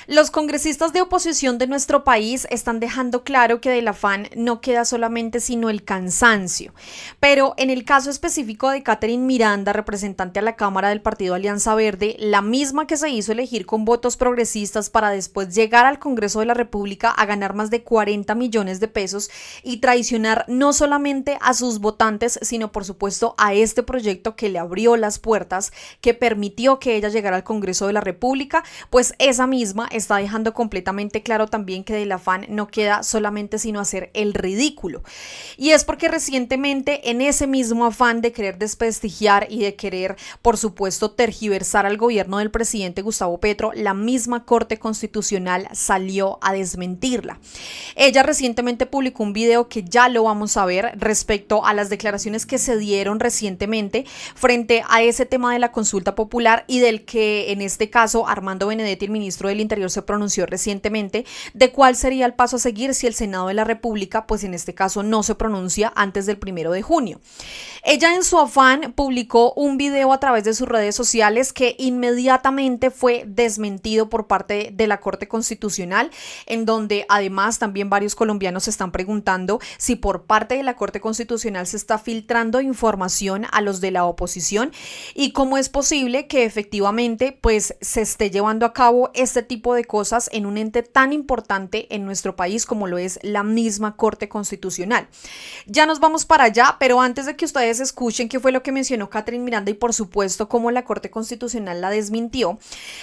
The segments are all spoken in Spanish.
Los congresistas de oposición de nuestro país están dejando claro que del afán no queda solamente sino el cansancio. Pero en el caso específico de Catherine Miranda, representante a la Cámara del Partido Alianza Verde, la misma que se hizo elegir con votos progresistas para después llegar al Congreso de la República a ganar más de 40 millones de pesos y traicionar no solamente a sus votantes, sino por supuesto a este proyecto que le abrió las puertas, que permitió que ella llegara al Congreso de la República, pues esa misma está dejando completamente claro también que del afán no queda solamente sino hacer el ridículo. Y es porque recientemente en ese mismo afán de querer desprestigiar y de querer, por supuesto, tergiversar al gobierno del presidente Gustavo Petro, la misma Corte Constitucional salió a desmentirla. Ella recientemente publicó un video que ya lo vamos a ver respecto a las declaraciones que se dieron recientemente frente a ese tema de la consulta popular y del que en este caso Armando Benedetti, el ministro del Interior, se pronunció recientemente de cuál sería el paso a seguir si el Senado de la República, pues en este caso no se pronuncia antes del 1 de junio. Ella en su afán publicó un video a través de sus redes sociales que inmediatamente fue desmentido por parte de la Corte Constitucional, en donde además también varios colombianos se están preguntando si por parte de la Corte Constitucional se está filtrando información a los de la oposición y cómo es posible que efectivamente pues se esté llevando a cabo este tipo de cosas en un ente tan importante en nuestro país como lo es la misma Corte Constitucional. Ya nos vamos para allá, pero antes de que ustedes escuchen qué fue lo que mencionó Catherine Miranda y por supuesto cómo la Corte Constitucional la desmintió,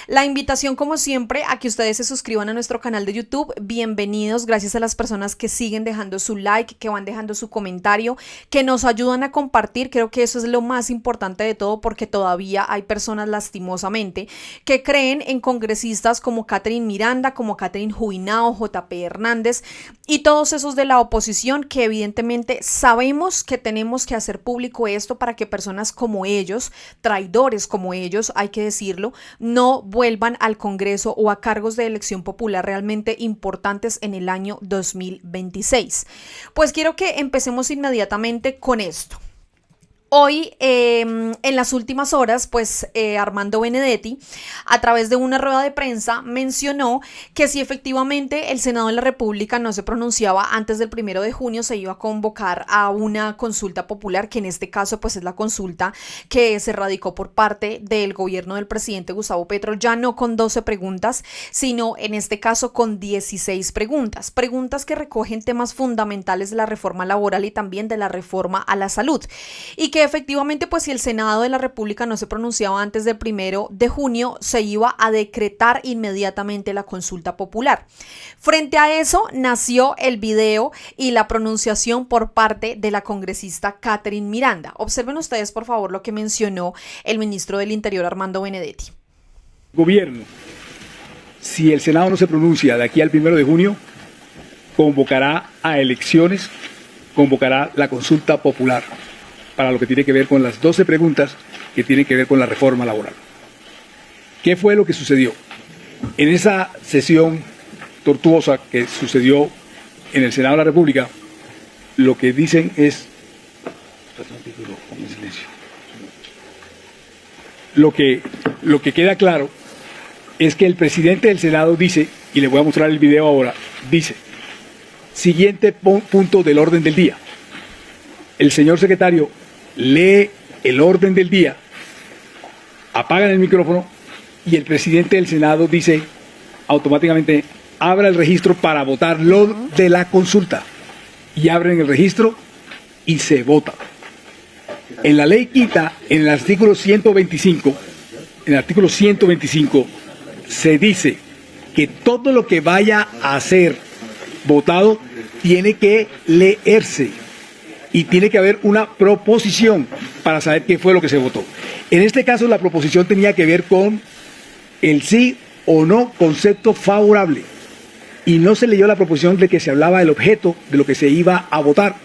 la invitación como siempre a que ustedes se suscriban a nuestro canal de YouTube. Bienvenidos, gracias a las personas que siguen dejando su like, que van dejando su comentario, que nos ayudan a compartir. Creo que eso es lo más importante de todo, porque todavía hay personas lastimosamente que creen en congresistas como Catherine Miranda, como Catherine Juinao, JP Hernández y todos esos de la oposición que evidentemente sabemos que tenemos que hacer público esto para que personas como ellos, traidores como ellos, hay que decirlo, no vuelvan al Congreso o a cargos de elección popular realmente importantes en el año 2026. Pues quiero que empecemos inmediatamente con esto. Hoy, en las últimas horas, pues Armando Benedetti, a través de una rueda de prensa, mencionó que si efectivamente el Senado de la República no se pronunciaba antes del 1 de junio, se iba a convocar a una consulta popular, que en este caso pues es la consulta que se radicó por parte del gobierno del presidente Gustavo Petro, ya no con 12 preguntas, sino en este caso con 16 preguntas. Preguntas que recogen temas fundamentales de la reforma laboral y también de la reforma a la salud. Y que efectivamente, pues si el Senado de la República no se pronunciaba antes del 1 de junio, se iba a decretar inmediatamente la consulta popular. Frente a eso, nació el video y la pronunciación por parte de la congresista Catherine Miranda. Observen ustedes, por favor, lo que mencionó el ministro del Interior, Armando Benedetti. Gobierno, si el Senado no se pronuncia de aquí al 1 de junio, convocará a elecciones, convocará la consulta popular para lo que tiene que ver con las 12 preguntas que tienen que ver con la reforma laboral. ¿Qué fue lo que sucedió? En esa sesión tortuosa que sucedió en el Senado de la República, lo que dicen es... Lo que queda claro es que el presidente del Senado dice, y le voy a mostrar el video ahora, dice, siguiente punto del orden del día. El señor secretario lee el orden del día, apagan el micrófono y el presidente del Senado dice automáticamente, abra el registro para votar lo de la consulta. Y abren el registro y se vota. En la ley quita, en el artículo 125, se dice que todo lo que vaya a ser votado tiene que leerse. Y tiene que haber una proposición para saber qué fue lo que se votó. En este caso, la proposición tenía que ver con el sí o no concepto favorable. Y no se leyó la proposición de que se hablaba del objeto de lo que se iba a votar.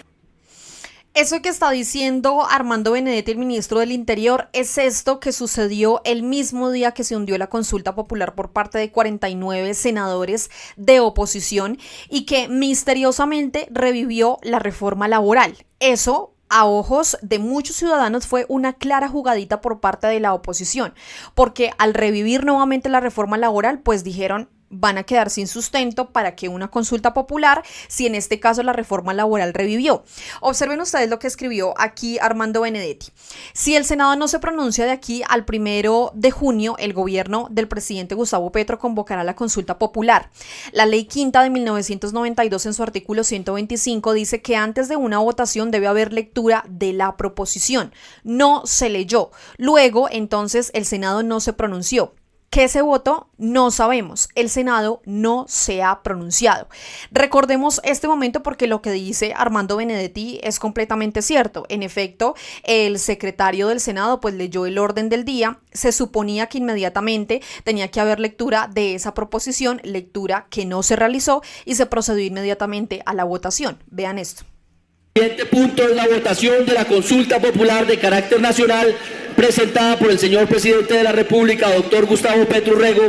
Eso que está diciendo Armando Benedetti, el ministro del Interior, es esto que sucedió el mismo día que se hundió la consulta popular por parte de 49 senadores de oposición y que misteriosamente revivió la reforma laboral. Eso, a ojos de muchos ciudadanos, fue una clara jugadita por parte de la oposición, porque al revivir nuevamente la reforma laboral, pues dijeron, van a quedar sin sustento para que una consulta popular, si en este caso la reforma laboral revivió. Observen ustedes lo que escribió aquí Armando Benedetti. Si el Senado no se pronuncia de aquí al 1 de junio, el gobierno del presidente Gustavo Petro convocará la consulta popular. La ley quinta de 1992 en su artículo 125 dice que antes de una votación debe haber lectura de la proposición. No se leyó. Luego, entonces, el Senado no se pronunció. ¿Qué se votó? No sabemos. El Senado no se ha pronunciado. Recordemos este momento porque lo que dice Armando Benedetti es completamente cierto. En efecto, el secretario del Senado pues leyó el orden del día. Se suponía que inmediatamente tenía que haber lectura de esa proposición, lectura que no se realizó y se procedió inmediatamente a la votación. Vean esto. El siguiente punto es la votación de la consulta popular de carácter nacional presentada por el señor presidente de la República, doctor Gustavo Petro Urrego,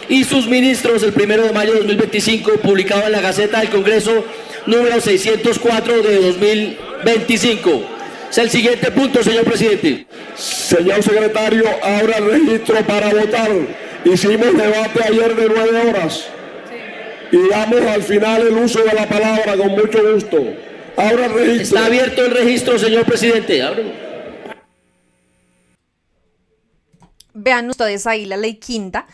y sus ministros el 1 de mayo de 2025, publicado en la Gaceta del Congreso número 604 de 2025. Es el siguiente punto, señor presidente. Señor secretario, abra el registro para votar. Hicimos debate ayer de 9 horas y damos al final el uso de la palabra con mucho gusto. Abra el registro. Está abierto el registro, señor presidente. Ábrelo. Vean ustedes ahí la ley quinta.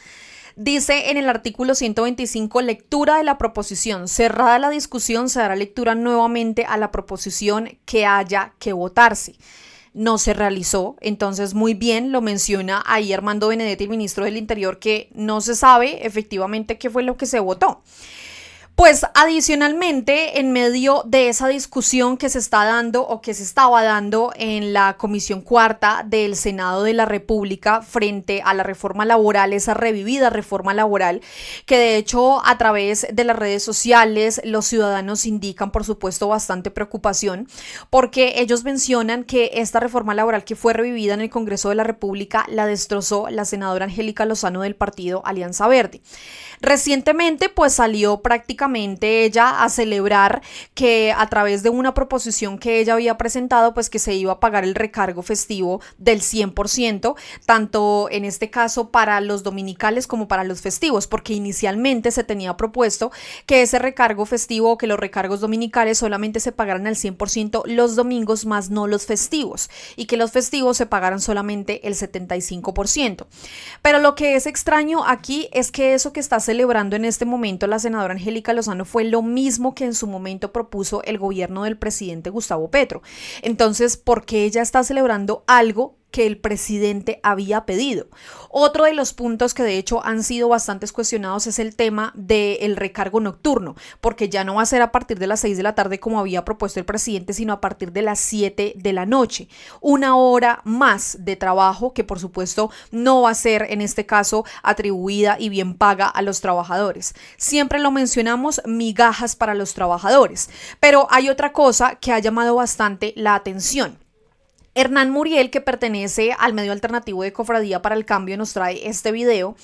Dice en el artículo 125, lectura de la proposición. Cerrada la discusión, se dará lectura nuevamente a la proposición que haya que votarse. No se realizó, entonces muy bien lo menciona ahí Armando Benedetti, el ministro del Interior, que no se sabe efectivamente qué fue lo que se votó. Pues adicionalmente, en medio de esa discusión que se está dando o que se estaba dando en la Comisión Cuarta del Senado de la República frente a la reforma laboral, esa revivida reforma laboral, que de hecho a través de las redes sociales los ciudadanos indican, por supuesto, bastante preocupación, porque ellos mencionan que esta reforma laboral que fue revivida en el Congreso de la República la destrozó la senadora Angélica Lozano del partido Alianza Verde. Recientemente, pues salió prácticamente ella a celebrar que a través de una proposición que ella había presentado, pues que se iba a pagar el recargo festivo del 100%, tanto en este caso para los dominicales como para los festivos, porque inicialmente se tenía propuesto que ese recargo festivo o que los recargos dominicales solamente se pagaran al 100% los domingos, más no los festivos, y que los festivos se pagaran solamente el 75%. Pero lo que es extraño aquí es que eso que está celebrando en este momento la senadora Angélica Lozano fue lo mismo que en su momento propuso el gobierno del presidente Gustavo Petro. Entonces, ¿por qué ella está celebrando algo que el presidente había pedido? Otro de los puntos que de hecho han sido bastante cuestionados es el tema del recargo nocturno, porque ya no va a ser a partir de las 6 de la tarde como había propuesto el presidente, sino a partir de las 7 de la noche. Una hora más de trabajo que por supuesto no va a ser en este caso atribuida y bien paga a los trabajadores. Siempre lo mencionamos, migajas para los trabajadores. Pero hay otra cosa que ha llamado bastante la atención. Hernán Muriel, que pertenece al medio alternativo de Cofradía para el Cambio, nos trae este video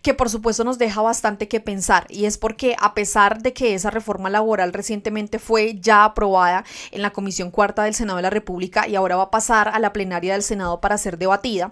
que por supuesto nos deja bastante que pensar, y es porque a pesar de que esa reforma laboral recientemente fue ya aprobada en la Comisión Cuarta del Senado de la República y ahora va a pasar a la plenaria del Senado para ser debatida,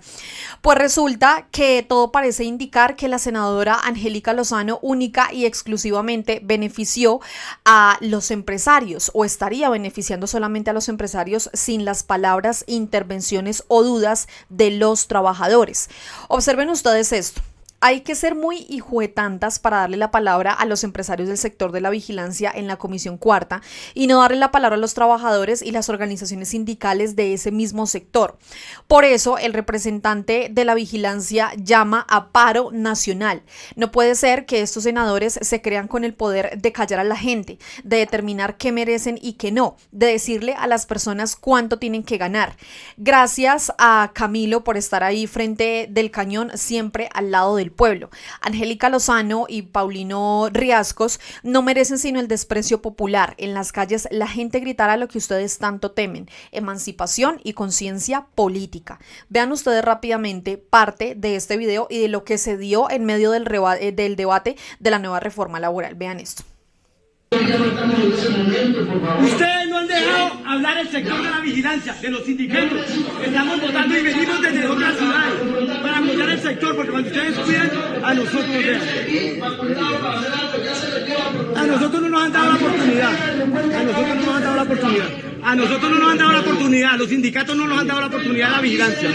pues resulta que todo parece indicar que la senadora Angélica Lozano única y exclusivamente benefició a los empresarios, o estaría beneficiando solamente a los empresarios sin las palabras intervenciones o dudas de los trabajadores. Observen ustedes esto. Hay que ser muy hijuetantas para darle la palabra a los empresarios del sector de la vigilancia en la Comisión Cuarta y no darle la palabra a los trabajadores y las organizaciones sindicales de ese mismo sector. Por eso, el representante de la vigilancia llama a paro nacional. No puede ser que estos senadores se crean con el poder de callar a la gente, de determinar qué merecen y qué no, de decirle a las personas cuánto tienen que ganar. Gracias a Camilo por estar ahí frente del cañón, siempre al lado del pueblo. Angélica Lozano y Paulino Riascos no merecen sino el desprecio popular. En las calles la gente gritará lo que ustedes tanto temen: emancipación y conciencia política. Vean ustedes rápidamente parte de este video y de lo que se dio en medio del debate de la nueva reforma laboral. Vean esto. Ustedes no han dejado hablar el sector de la vigilancia, de los sindicatos. Estamos votando y venimos desde otras ciudades para apoyar el sector, porque cuando ustedes cuidan, a nosotros nos dejan. A nosotros no nos han dado la oportunidad. A nosotros no nos han dado la oportunidad. A nosotros no nos han dado la oportunidad. Los sindicatos no nos han dado la oportunidad de la vigilancia.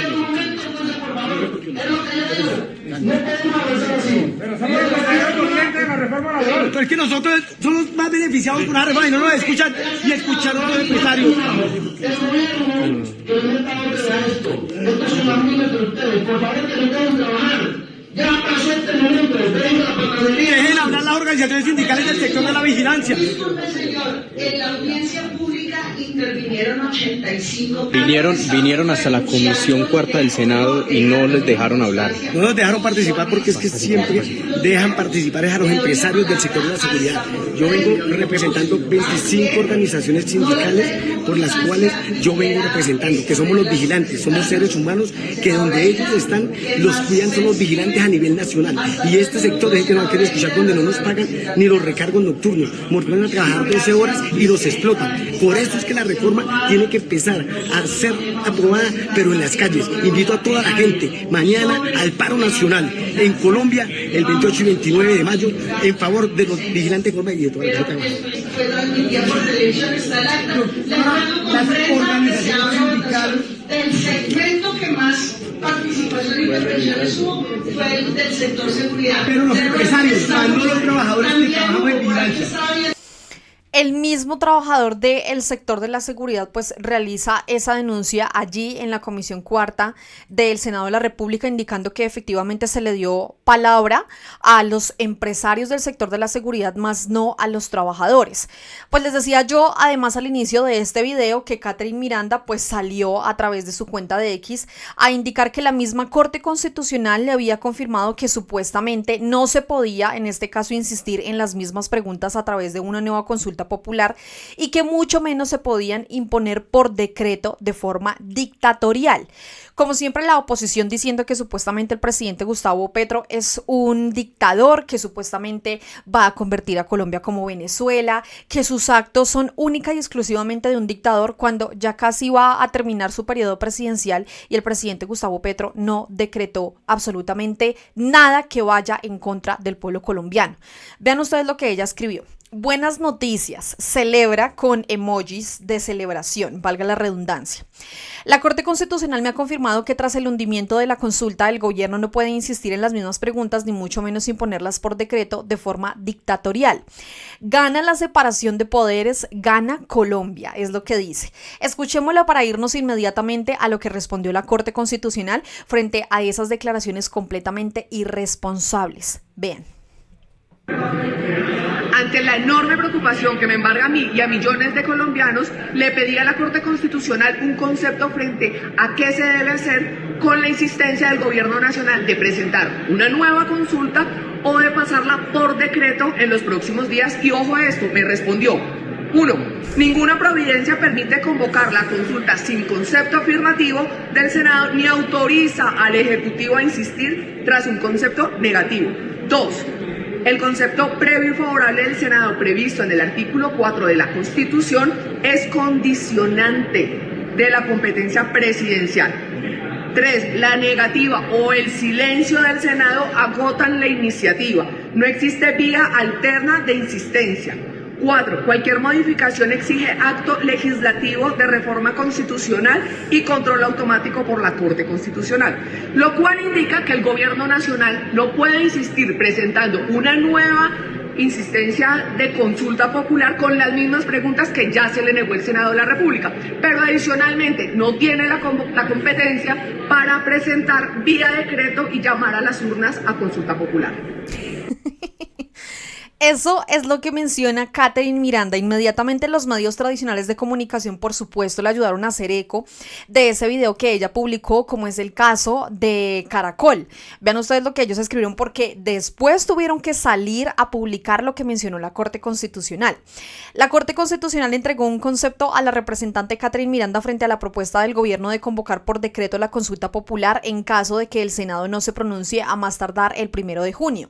Pero es que nosotros somos más beneficiados por la reforma y no nos escuchan y escucharon a los empresarios. Ya pasó este momento, dejen hablar las organizaciones sindicales del sector de la vigilancia. Disculpe, señor, en la audiencia pública intervinieron 85 Vinieron hasta la Comisión Cuarta del Senado y no les dejaron hablar. No nos dejaron participar porque es que siempre dejan participar a los empresarios del sector de la seguridad. Yo vengo representando 25 organizaciones sindicales por las cuales yo vengo representando, que somos los vigilantes, somos seres humanos que donde ellos están, los cuidan, son los vigilantes a nivel nacional. Y este sector es el que no quiere escuchar, donde no nos pagan ni los recargos nocturnos, nos ponen a trabajar 12 horas y los explotan. Por eso es que la reforma tiene que empezar a ser aprobada, pero en las calles. Invito a toda la gente mañana al paro nacional en Colombia, el 28 y 29 de mayo, en favor de los vigilantes y de toda la gente. fue transmitida por televisión, está el acta. Las organizaciones sindicales El segmento que más participación e intervenciones hubo fue el del sector seguridad. Pero los empresarios, no los trabajadores que trabajan en vigilancia. El mismo trabajador del sector de la seguridad pues realiza esa denuncia allí en la Comisión Cuarta del Senado de la República, indicando que efectivamente se le dio palabra a los empresarios del sector de la seguridad, más no a los trabajadores. Pues les decía yo además al inicio de este video que Catherine Miranda pues salió a través de su cuenta de X a indicar que la misma Corte Constitucional le había confirmado que supuestamente no se podía en este caso insistir en las mismas preguntas a través de una nueva consulta popular y que mucho menos se podían imponer por decreto de forma dictatorial. Como siempre, la oposición diciendo que supuestamente el presidente Gustavo Petro es un dictador, que supuestamente va a convertir a Colombia como Venezuela, que sus actos son única y exclusivamente de un dictador, cuando ya casi va a terminar su periodo presidencial y el presidente Gustavo Petro no decretó absolutamente nada que vaya en contra del pueblo colombiano. Vean ustedes lo que ella escribió. Buenas noticias, celebra con emojis de celebración, valga la redundancia. La Corte Constitucional me ha confirmado que tras el hundimiento de la consulta, el gobierno no puede insistir en las mismas preguntas, ni mucho menos imponerlas por decreto de forma dictatorial. Gana la separación de poderes, gana Colombia, es lo que dice. Escuchémosla para irnos inmediatamente a lo que respondió la Corte Constitucional frente a esas declaraciones completamente irresponsables. Vean. Ante la enorme preocupación que me embarga a mí y a millones de colombianos, le pedí a la Corte Constitucional un concepto frente a qué se debe hacer con la insistencia del Gobierno Nacional de presentar una nueva consulta o de pasarla por decreto en los próximos días. Y ojo a esto, me respondió: 1. Ninguna providencia permite convocar la consulta sin concepto afirmativo del Senado ni autoriza al Ejecutivo a insistir tras un concepto negativo. 2. El concepto previo y favorable del Senado previsto en el artículo 4 de la Constitución es condicionante de la competencia presidencial. 3. La negativa o el silencio del Senado agotan la iniciativa. No existe vía alterna de insistencia. 4. Cualquier modificación exige acto legislativo de reforma constitucional y control automático por la Corte Constitucional, lo cual indica que el Gobierno Nacional no puede insistir presentando una nueva insistencia de consulta popular con las mismas preguntas que ya se le negó el Senado de la República, pero adicionalmente no tiene la competencia para presentar vía decreto y llamar a las urnas a consulta popular. Eso es lo que menciona Catherine Miranda. Inmediatamente los medios tradicionales de comunicación, por supuesto, le ayudaron a hacer eco de ese video que ella publicó, como es el caso de Caracol. Vean ustedes lo que ellos escribieron, porque después tuvieron que salir a publicar lo que mencionó la Corte Constitucional. La Corte Constitucional entregó un concepto a la representante Catherine Miranda frente a la propuesta del gobierno de convocar por decreto la consulta popular en caso de que el Senado no se pronuncie a más tardar el 1 de junio.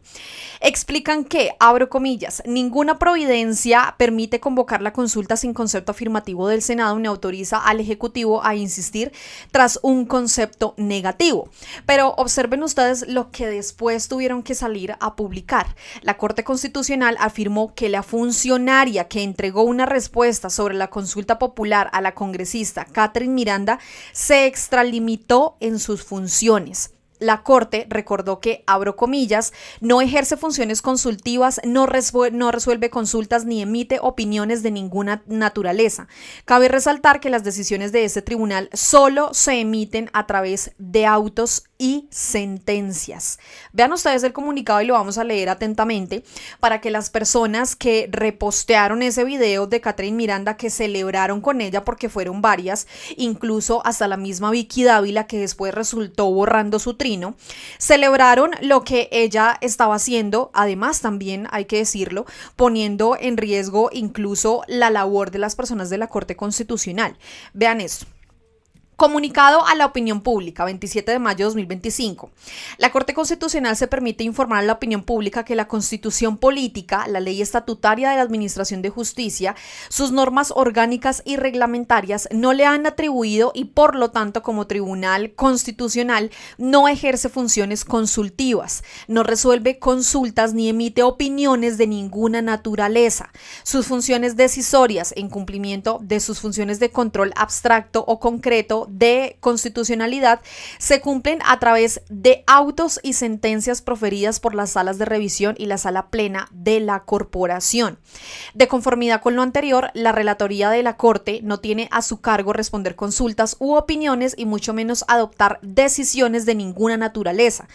Explican que, abro comillas, comillas, ninguna providencia permite convocar la consulta sin concepto afirmativo del Senado ni autoriza al Ejecutivo a insistir tras un concepto negativo. Pero observen ustedes lo que después tuvieron que salir a publicar. La Corte Constitucional afirmó que la funcionaria que entregó una respuesta sobre la consulta popular a la congresista Catherine Miranda se extralimitó en sus funciones. La Corte recordó que, abro comillas, no ejerce funciones consultivas, no resuelve consultas ni emite opiniones de ninguna naturaleza. Cabe resaltar que las decisiones de este tribunal solo se emiten a través de autos y sentencias. Vean ustedes el comunicado y lo vamos a leer atentamente para que las personas que repostearon ese video de Catherine Miranda, que celebraron con ella porque fueron varias, incluso hasta la misma Vicky Dávila, que después resultó borrando su trino, celebraron lo que ella estaba haciendo, además también hay que decirlo, poniendo en riesgo incluso la labor de las personas de la Corte Constitucional. Vean esto. Comunicado a la opinión pública, 27 de mayo de 2025. La Corte Constitucional se permite informar a la opinión pública que la Constitución Política, la Ley Estatutaria de la Administración de Justicia, sus normas orgánicas y reglamentarias no le han atribuido y por lo tanto como Tribunal Constitucional no ejerce funciones consultivas, no resuelve consultas ni emite opiniones de ninguna naturaleza. Sus funciones decisorias en cumplimiento de sus funciones de control abstracto o concreto de constitucionalidad se cumplen a través de autos y sentencias proferidas por las salas de revisión y la sala plena de la corporación. De conformidad con lo anterior, la relatoría de la Corte no tiene a su cargo responder consultas u opiniones y mucho menos adoptar decisiones de ninguna naturaleza.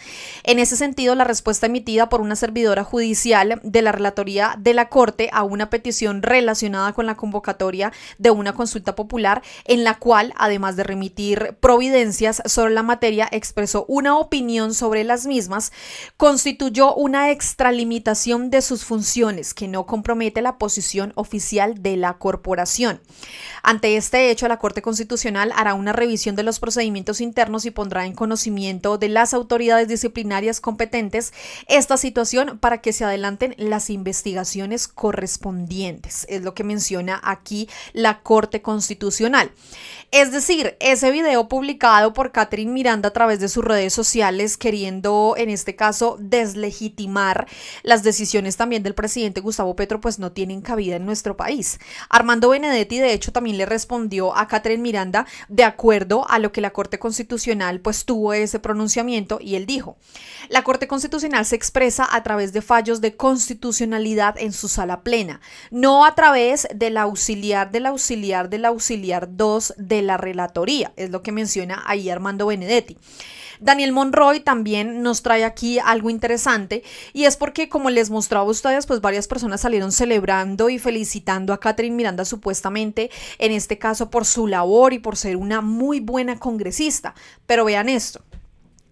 En ese sentido, la respuesta emitida por una servidora judicial de la relatoría de la Corte a una petición relacionada con la convocatoria de una consulta popular, en la cual, además de remitir providencias sobre la materia, expresó una opinión sobre las mismas, constituyó una extralimitación de sus funciones que no compromete la posición oficial de la corporación. Ante este hecho, la Corte Constitucional hará una revisión de los procedimientos internos y pondrá en conocimiento de las autoridades disciplinarias competentes esta situación para que se adelanten las investigaciones correspondientes. Es lo que menciona aquí la Corte Constitucional. Es decir, ese video publicado por Catherine Miranda a través de sus redes sociales, queriendo en este caso deslegitimar las decisiones también del presidente Gustavo Petro, pues no tienen cabida en nuestro país. Armando Benedetti de hecho también le respondió a Catherine Miranda de acuerdo a lo que la Corte Constitucional pues tuvo ese pronunciamiento, y él dijo: la Corte Constitucional se expresa a través de fallos de constitucionalidad en su sala plena, no a través del auxiliar 2 de la relatoría, es lo que menciona ahí Armando Benedetti. Daniel Monroy también nos trae aquí algo interesante, y es porque, como les mostraba a ustedes, pues varias personas salieron celebrando y felicitando a Catherine Miranda supuestamente, en este caso por su labor y por ser una muy buena congresista. Pero vean esto.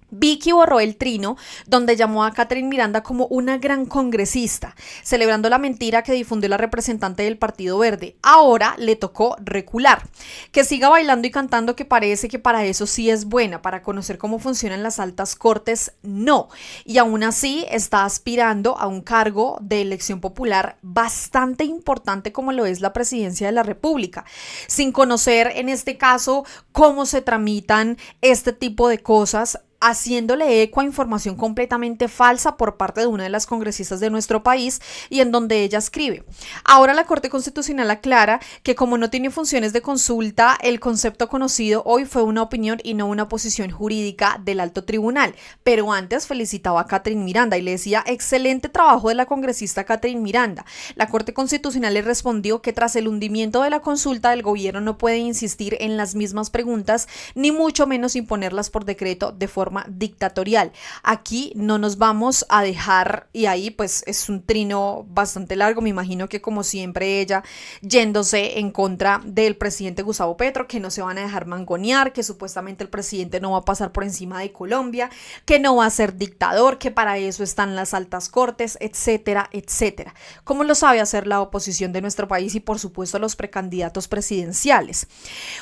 Vicky borró el trino donde llamó a Catherine Miranda como una gran congresista, celebrando la mentira que difundió la representante del Partido Verde. Ahora le tocó recular. Que siga bailando y cantando, que parece que para eso sí es buena, para conocer cómo funcionan las altas cortes, no. Y aún así está aspirando a un cargo de elección popular bastante importante como lo es la presidencia de la República, sin conocer en este caso cómo se tramitan este tipo de cosas, haciéndole eco a información completamente falsa por parte de una de las congresistas de nuestro país, y en donde ella escribe: ahora la Corte Constitucional aclara que como no tiene funciones de consulta, el concepto conocido hoy fue una opinión y no una posición jurídica del alto tribunal. Pero antes felicitaba a Catherine Miranda y le decía: excelente trabajo de la congresista Catherine Miranda. La Corte Constitucional le respondió que tras el hundimiento de la consulta, el gobierno no puede insistir en las mismas preguntas, ni mucho menos imponerlas por decreto de forma dictatorial. Aquí no nos vamos a dejar, y ahí pues es un trino bastante largo, me imagino que como siempre ella yéndose en contra del presidente Gustavo Petro, que no se van a dejar mangonear, que supuestamente el presidente no va a pasar por encima de Colombia, que no va a ser dictador, que para eso están las altas cortes, etcétera, etcétera. Como lo sabe hacer la oposición de nuestro país y por supuesto los precandidatos presidenciales.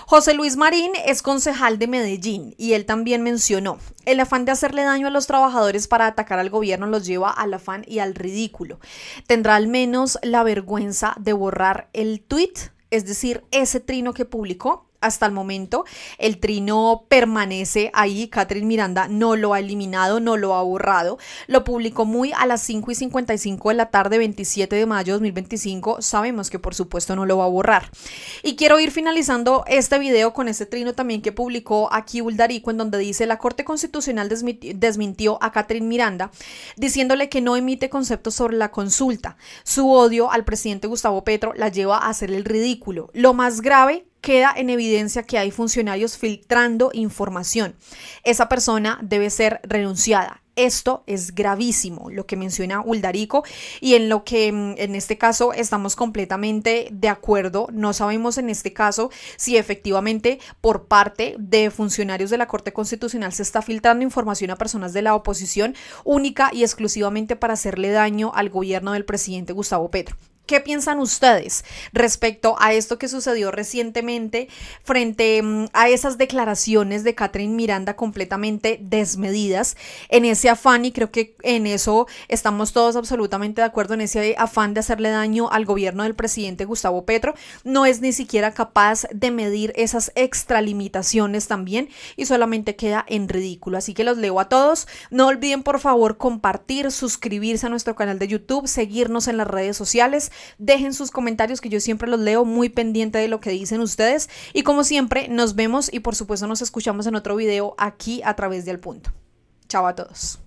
José Luis Marín es concejal de Medellín y él también mencionó: El afán de hacerle daño a los trabajadores para atacar al gobierno los lleva al afán y al ridículo. ¿Tendrá al menos la vergüenza de borrar el tuit? Es decir, ese trino que publicó. Hasta el momento el trino permanece ahí, Catherine Miranda no lo ha eliminado, no lo ha borrado, lo publicó muy a las 5:55 de la tarde, 27 de mayo de 2025, sabemos que por supuesto no lo va a borrar. Y quiero ir finalizando este video con este trino también que publicó aquí Uldarico, en donde dice: la Corte Constitucional desmintió a Catherine Miranda, diciéndole que no emite conceptos sobre la consulta. Su odio al presidente Gustavo Petro la lleva a hacer el ridículo. Lo más grave, queda en evidencia que hay funcionarios filtrando información. Esa persona debe ser renunciada. Esto es gravísimo, lo que menciona Uldarico, y en lo que en este caso estamos completamente de acuerdo. No sabemos en este caso si efectivamente por parte de funcionarios de la Corte Constitucional se está filtrando información a personas de la oposición única y exclusivamente para hacerle daño al gobierno del presidente Gustavo Petro. ¿Qué piensan ustedes respecto a esto que sucedió recientemente frente a esas declaraciones de Catherine Miranda completamente desmedidas en ese afán? Y creo que en eso estamos todos absolutamente de acuerdo, en ese afán de hacerle daño al gobierno del presidente Gustavo Petro. No es ni siquiera capaz de medir esas extralimitaciones también y solamente queda en ridículo. Así que los leo a todos. No olviden por favor compartir, suscribirse a nuestro canal de YouTube, seguirnos en las redes sociales. Dejen sus comentarios que yo siempre los leo, muy pendiente de lo que dicen ustedes, y como siempre nos vemos y por supuesto nos escuchamos en otro video aquí a través de Al Punto. Chao a todos.